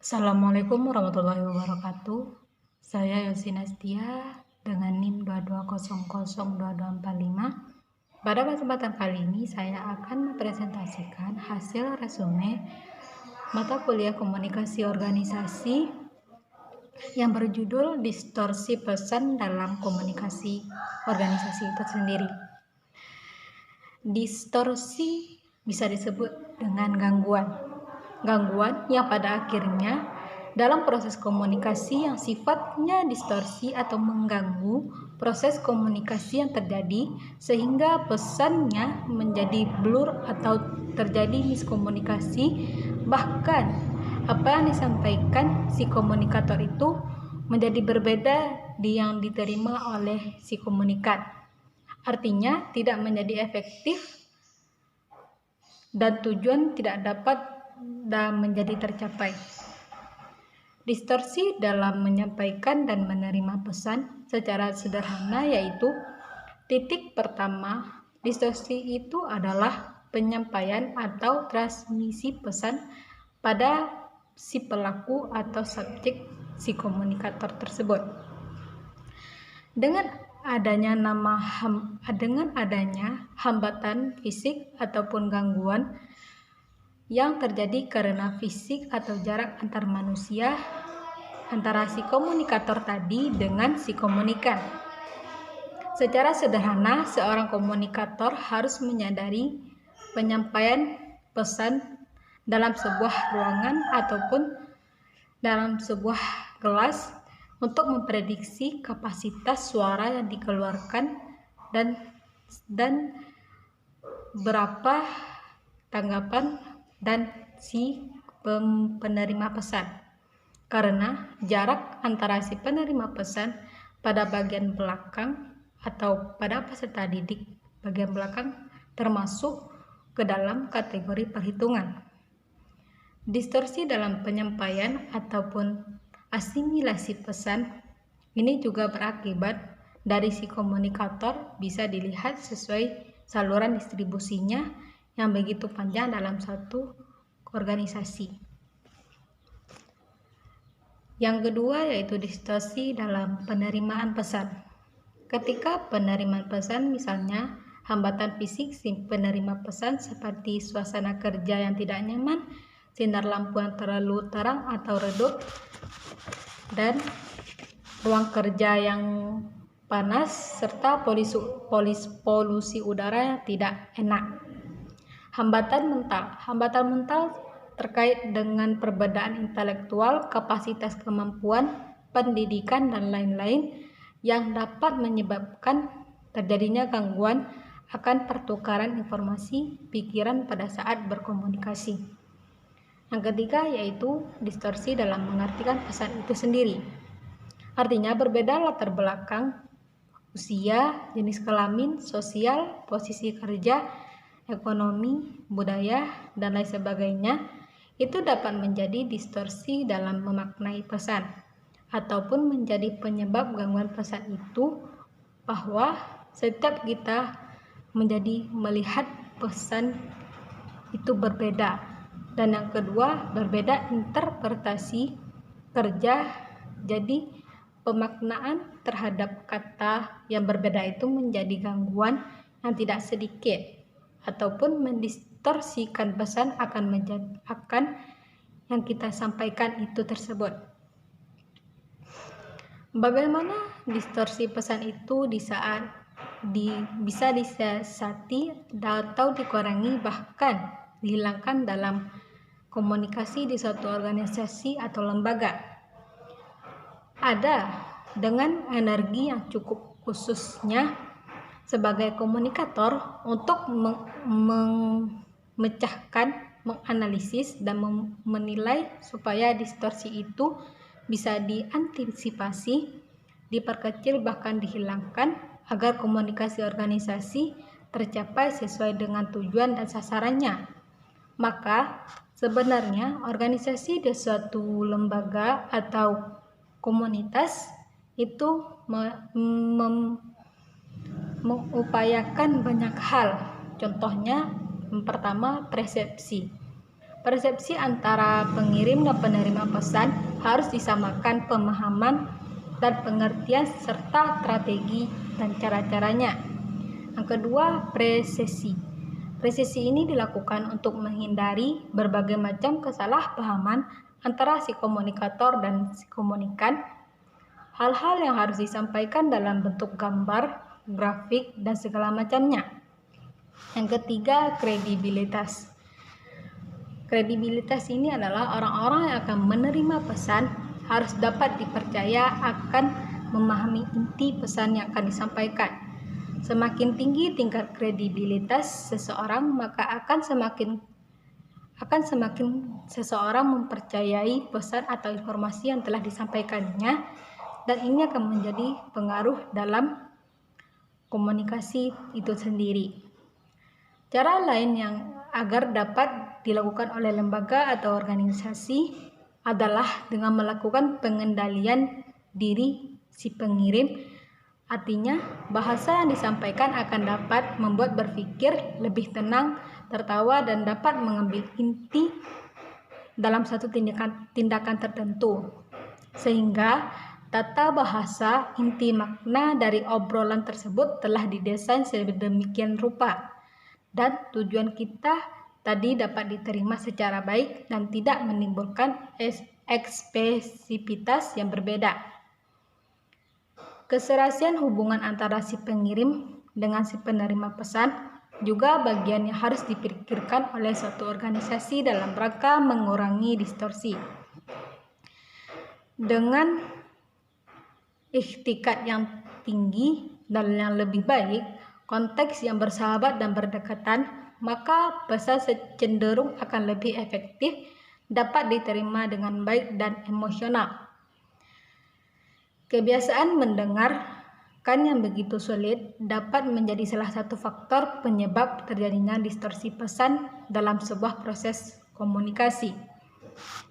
Assalamualaikum warahmatullahi wabarakatuh. Saya Yosina Setia dengan NIM 22002245. Pada kesempatan kali ini saya akan mempresentasikan hasil resume mata kuliah komunikasi organisasi yang berjudul Distorsi Pesan dalam Komunikasi Organisasi itu sendiri. Distorsi bisa disebut dengan gangguan yang pada akhirnya dalam proses komunikasi yang sifatnya distorsi atau mengganggu proses komunikasi yang terjadi sehingga pesannya menjadi blur atau terjadi miskomunikasi, bahkan apa yang disampaikan si komunikator itu menjadi berbeda di yang diterima oleh si komunikat. Artinya tidak menjadi efektif dan tujuan tidak dapat dan menjadi tercapai. Distorsi dalam menyampaikan dan menerima pesan secara sederhana yaitu titik pertama, distorsi itu adalah penyampaian atau transmisi pesan pada si pelaku atau subjek si komunikator tersebut. Dengan adanya hambatan fisik ataupun gangguan yang terjadi karena fisik atau jarak antar manusia antara si komunikator tadi dengan si komunikan. Secara sederhana, seorang komunikator harus menyadari penyampaian pesan dalam sebuah ruangan ataupun dalam sebuah kelas untuk memprediksi kapasitas suara yang dikeluarkan dan berapa tanggapan dan si penerima pesan, karena jarak antara si penerima pesan pada bagian belakang atau pada peserta didik bagian belakang termasuk ke dalam kategori perhitungan. Distorsi dalam penyampaian ataupun asimilasi pesan ini juga berakibat dari si komunikator bisa dilihat sesuai saluran distribusinya yang begitu panjang dalam satu organisasi. Yang kedua yaitu distorsi dalam penerimaan pesan. Ketika penerimaan pesan misalnya hambatan fisik si penerima pesan seperti suasana kerja yang tidak nyaman, sinar lampu yang terlalu terang atau redup, dan ruang kerja yang panas serta polusi udara yang tidak enak. Hambatan mental terkait dengan perbedaan intelektual, kapasitas kemampuan, pendidikan, dan lain-lain yang dapat menyebabkan terjadinya gangguan akan pertukaran informasi pikiran pada saat berkomunikasi. Yang ketiga yaitu distorsi dalam mengartikan pesan itu sendiri. Artinya berbeda latar belakang, usia, jenis kelamin, sosial, posisi kerja, ekonomi, budaya, dan lain sebagainya, itu dapat menjadi distorsi dalam memaknai pesan ataupun menjadi penyebab gangguan pesan itu, bahwa setiap kita menjadi melihat pesan itu berbeda, dan yang kedua berbeda interpretasi kerja, jadi pemaknaan terhadap kata yang berbeda itu menjadi gangguan yang tidak sedikit ataupun mendistorsikan pesan akan yang kita sampaikan itu tersebut. Bagaimana distorsi pesan itu bisa disiasati atau dikurangi bahkan dihilangkan dalam komunikasi di suatu organisasi atau lembaga? Ada dengan energi yang cukup, khususnya sebagai komunikator, untuk memecahkan, menganalisis, dan menilai supaya distorsi itu bisa diantisipasi, diperkecil, bahkan dihilangkan agar komunikasi organisasi tercapai sesuai dengan tujuan dan sasarannya. Maka sebenarnya organisasi di suatu lembaga atau komunitas itu mengupayakan banyak hal. Contohnya, yang pertama persepsi Persepsi antara pengirim dan penerima pesan harus disamakan pemahaman dan pengertian serta strategi dan cara-caranya. Yang kedua, presesi. Presesi ini dilakukan untuk menghindari berbagai macam kesalahpahaman antara si komunikator dan si komunikan. Hal-hal yang harus disampaikan dalam bentuk gambar, grafik, dan segala macamnya. Yang ketiga, kredibilitas. Kredibilitas ini adalah orang-orang yang akan menerima pesan harus dapat dipercaya akan memahami inti pesan yang akan disampaikan. Semakin tinggi tingkat kredibilitas seseorang, maka akan semakin seseorang mempercayai pesan atau informasi yang telah disampaikannya, dan ini akan menjadi pengaruh dalam komunikasi itu sendiri. Cara lain yang agar dapat dilakukan oleh lembaga atau organisasi adalah dengan melakukan pengendalian diri si pengirim. Artinya, bahasa yang disampaikan akan dapat membuat berpikir lebih tenang, tertawa, dan dapat mengambil inti dalam satu tindakan tertentu. Sehingga tata bahasa inti makna dari obrolan tersebut telah didesain sedemikian rupa, dan tujuan kita tadi dapat diterima secara baik dan tidak menimbulkan ekspresivitas yang berbeda. Keserasian hubungan antara si pengirim dengan si penerima pesan juga bagian yang harus dipikirkan oleh suatu organisasi dalam rangka mengurangi distorsi. Dengan ikhtikat yang tinggi dan yang lebih baik, konteks yang bersahabat dan berdekatan, maka pesan cenderung akan lebih efektif, dapat diterima dengan baik dan emosional. Kebiasaan mendengarkan yang begitu sulit dapat menjadi salah satu faktor penyebab terjadinya distorsi pesan dalam sebuah proses komunikasi.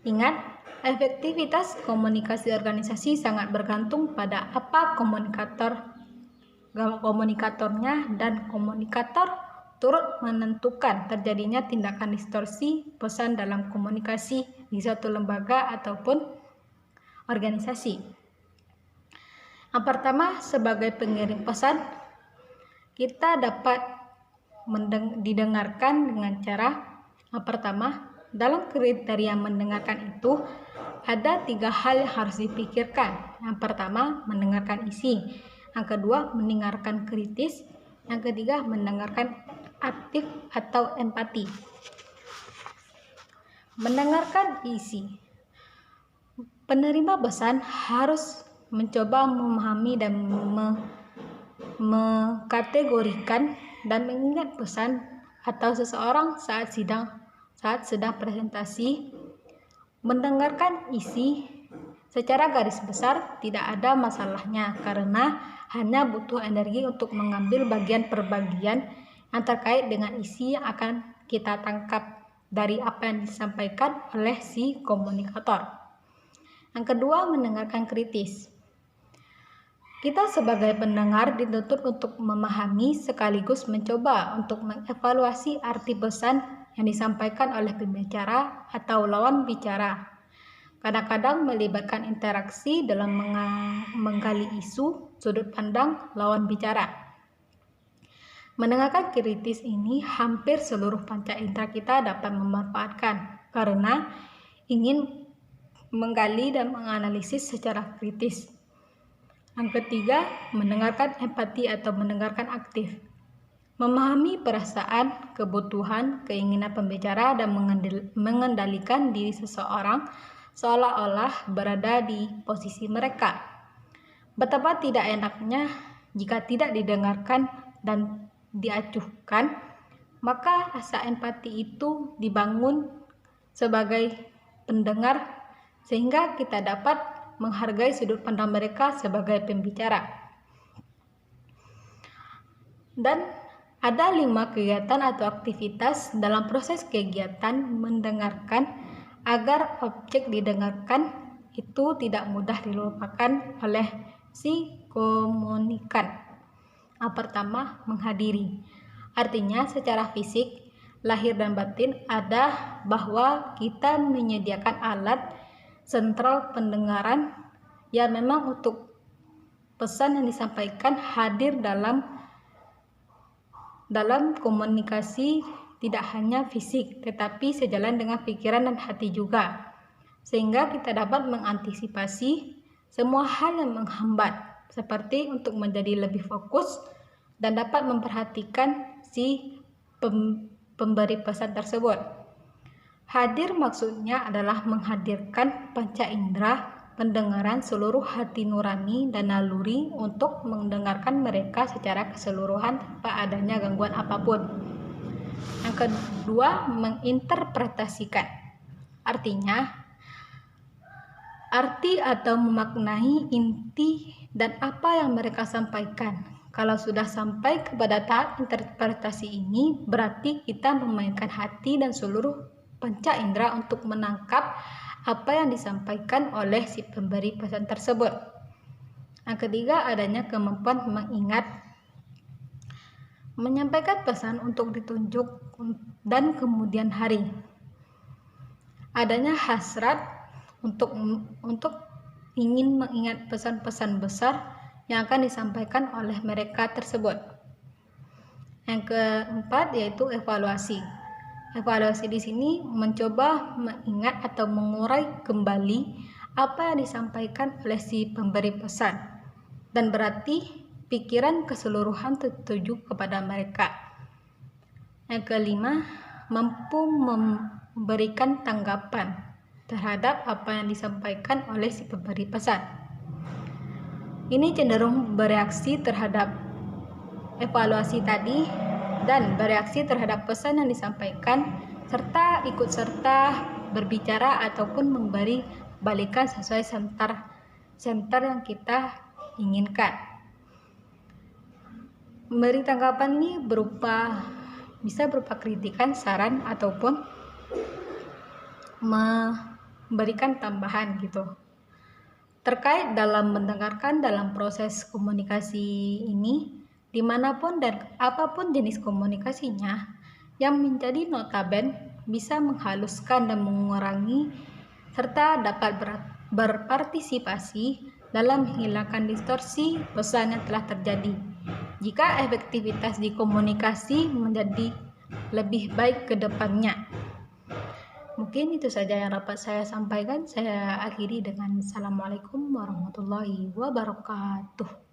Ingat, efektivitas komunikasi organisasi sangat bergantung pada apa komunikatornya, dan komunikator turut menentukan terjadinya tindakan distorsi pesan dalam komunikasi di suatu lembaga ataupun organisasi. Yang pertama, sebagai pengirim pesan, kita dapat didengarkan dengan cara yang pertama, dalam kriteria mendengarkan itu ada 3 hal yang harus dipikirkan. Yang pertama, mendengarkan isi. Yang kedua, mendengarkan kritis. Yang ketiga, mendengarkan aktif atau empati. Mendengarkan isi. Penerima pesan harus mencoba memahami dan mengkategorikan dan mengingat pesan atau seseorang saat sedang presentasi. Mendengarkan isi secara garis besar tidak ada masalahnya, karena hanya butuh energi untuk mengambil bagian per bagian yang terkait dengan isi yang akan kita tangkap dari apa yang disampaikan oleh si komunikator. Yang kedua, mendengarkan kritis. Kita sebagai pendengar dituntut untuk memahami sekaligus mencoba untuk mengevaluasi arti pesan yang disampaikan oleh pembicara atau lawan bicara. Kadang-kadang melibatkan interaksi dalam menggali isu sudut pandang lawan bicara. Mendengarkan kritis ini hampir seluruh panca indera kita dapat memanfaatkan karena ingin menggali dan menganalisis secara kritis. Yang ketiga, mendengarkan empati atau mendengarkan aktif. Memahami perasaan, kebutuhan, keinginan pembicara dan mengendalikan diri seseorang seolah-olah berada di posisi mereka. Betapa tidak enaknya jika tidak didengarkan dan diacuhkan, maka rasa empati itu dibangun sebagai pendengar sehingga kita dapat menghargai sudut pandang mereka sebagai pembicara. Dan ada 5 kegiatan atau aktivitas dalam proses kegiatan mendengarkan agar objek didengarkan itu tidak mudah dilupakan oleh si komunikan. Yang pertama, menghadiri. Artinya secara fisik lahir dan batin ada bahwa kita menyediakan alat sentral pendengaran yang memang untuk pesan yang disampaikan hadir dalam komunikasi tidak hanya fisik tetapi sejalan dengan pikiran dan hati juga, sehingga kita dapat mengantisipasi semua hal yang menghambat seperti untuk menjadi lebih fokus dan dapat memperhatikan si pemberi pesan tersebut. Hadir maksudnya adalah menghadirkan panca indera pendengaran seluruh hati nurani dan naluri untuk mendengarkan mereka secara keseluruhan tanpa adanya gangguan apapun. Yang kedua, menginterpretasikan. Artinya, arti atau memaknai inti dan apa yang mereka sampaikan. Kalau sudah sampai kepada tahap interpretasi ini, berarti kita memainkan hati dan seluruh panca indera untuk menangkap apa yang disampaikan oleh si pemberi pesan tersebut. Yang ketiga, adanya kemampuan mengingat. Menyampaikan pesan untuk ditunjuk dan kemudian hari. Adanya hasrat untuk ingin mengingat pesan-pesan besar yang akan disampaikan oleh mereka tersebut. Yang keempat yaitu evaluasi. Evaluasi di sini mencoba mengingat atau mengurai kembali apa yang disampaikan oleh si pemberi pesan, dan berarti pikiran keseluruhan tertuju kepada mereka. Yang kelima, mampu memberikan tanggapan terhadap apa yang disampaikan oleh si pemberi pesan. Ini cenderung bereaksi terhadap evaluasi tadi dan bereaksi terhadap pesan yang disampaikan serta ikut serta berbicara ataupun memberi balikan sesuai senter yang kita inginkan. Memberi tanggapan ini bisa berupa kritikan, saran ataupun memberikan tambahan gitu. Terkait dalam mendengarkan dalam proses komunikasi ini, dimanapun dan apapun jenis komunikasinya, yang menjadi notaben bisa menghaluskan dan mengurangi serta dapat berpartisipasi dalam menghilangkan distorsi pesan yang telah terjadi. Jika efektivitas di komunikasi menjadi lebih baik ke depannya. Mungkin itu saja yang dapat saya sampaikan. Saya akhiri dengan Assalamualaikum warahmatullahi wabarakatuh.